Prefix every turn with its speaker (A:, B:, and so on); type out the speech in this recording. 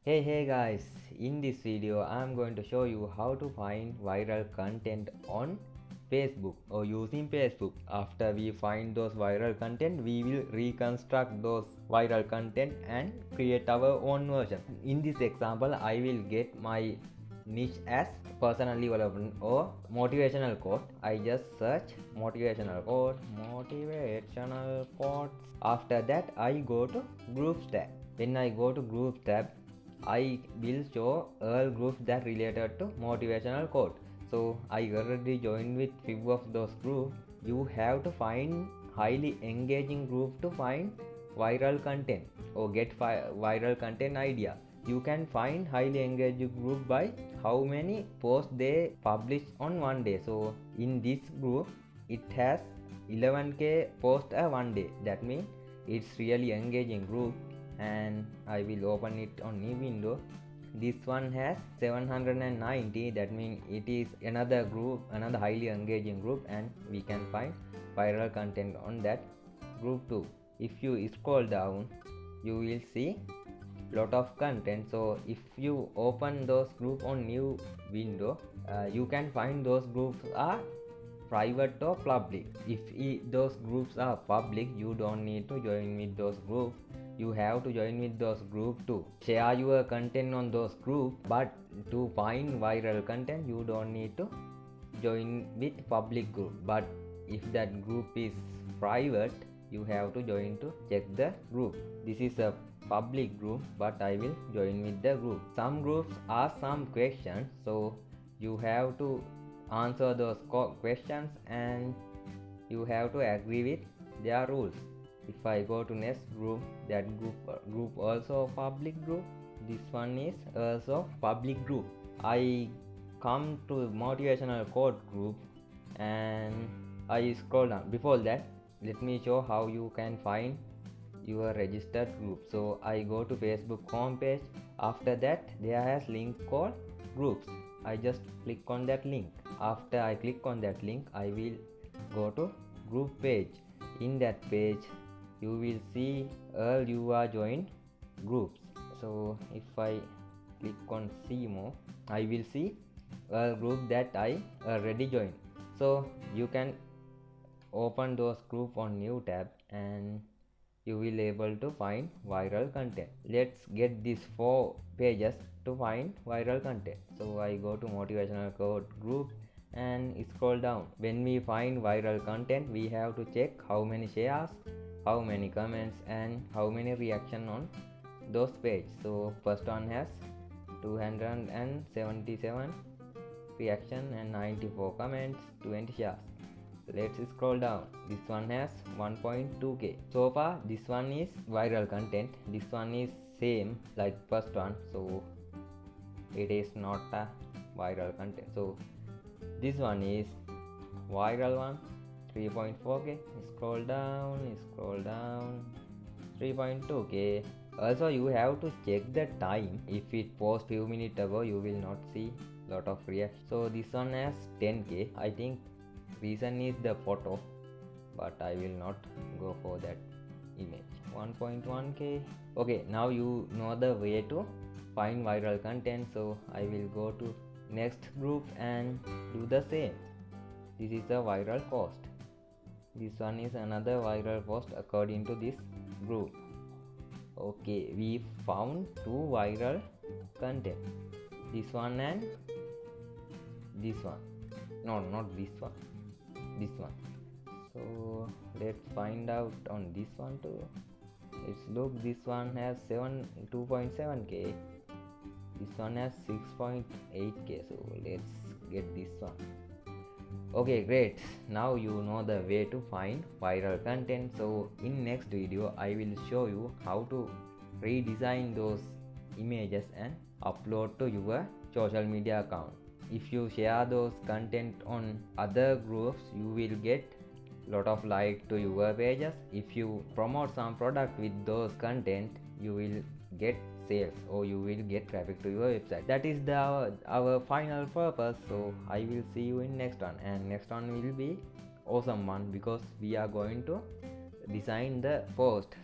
A: Hey guys, in this video I'm going to show you how to find viral content on Facebook or using Facebook. After we find those viral content, we will reconstruct those viral content and create our own version. In this example, I will get my niche as personal development or motivational quote. I just search motivational quotes. After that, I go to groups tab. When I go to groups tab, I will show all groups that related to motivational quote. So I already joined with few of those groups. You have to find highly engaging group to find viral content or get viral content idea. You can find highly engaged group by how many posts they publish on one day. So in this group it has 11k posts a one day. That means it's really engaging group, and I will open it on new window. This one has 790. That means it is another group, another highly engaging group, and we can find viral content on that group too. If you scroll down, you will see lot of content. So if you open those group on new window, you can find those groups are private or public. If those groups are public, you don't need to join with those groups. You have to join with those groups to share your content on those groups. But to find viral content, you don't need to join with public group. But if that group is private, you have to join to check the group. This is a public group, but I will join with the group. Some groups ask some questions, so you have to answer those questions and you have to agree with their rules. If I go to next group, that group also public group. This one is also public group. I come to motivational quote group and I scroll down. Before that, let me show how you can find your registered group. So I go to Facebook homepage. After that, there has link called groups. I just click on that link. After I click on that link, I will go to group page. In that page, you will see all you are joined groups. So if I click on see more, I will see a group that I already joined. So you can open those group on new tab and you will able to find viral content. Let's get these 4 pages to find viral content. So I go to motivational quote group and scroll down. When we find viral content, we have to check how many shares, how many comments, and how many reaction on those pages. So first one has 277 reaction and 94 comments, 20 shares. Let's scroll down. This one has 1.2k. So far this one is viral content. This one is same like first one, so it is not a viral content. So this one is viral one, 3.4k. Scroll down, 3.2k. Also you have to check the time. If it post few minutes ago, you will not see lot of reaction. So this one has 10k. I think reason is the photo, but I will not go for that image. 1.1k. Okay, now you know the way to find viral content. So I will go to next group and do the same. This is a viral post. This one is another viral post according to this group. Okay, we found 2 viral content. This one and this one. No, not this one. This one. So let's find out on this one too. Let's look. This one has 2.7k. This one has 6.8k. So let's get this one. Okay, great. Now you know the way to find viral content. So in next video, I will show you how to redesign those images and upload to your social media account. If you share those content on other groups, you will get lot of like to your pages. If you promote some product with those content, you will get sales or you will get traffic to your website. That is our final purpose. So I will see you in next one, and next one will be awesome one because we are going to design the post.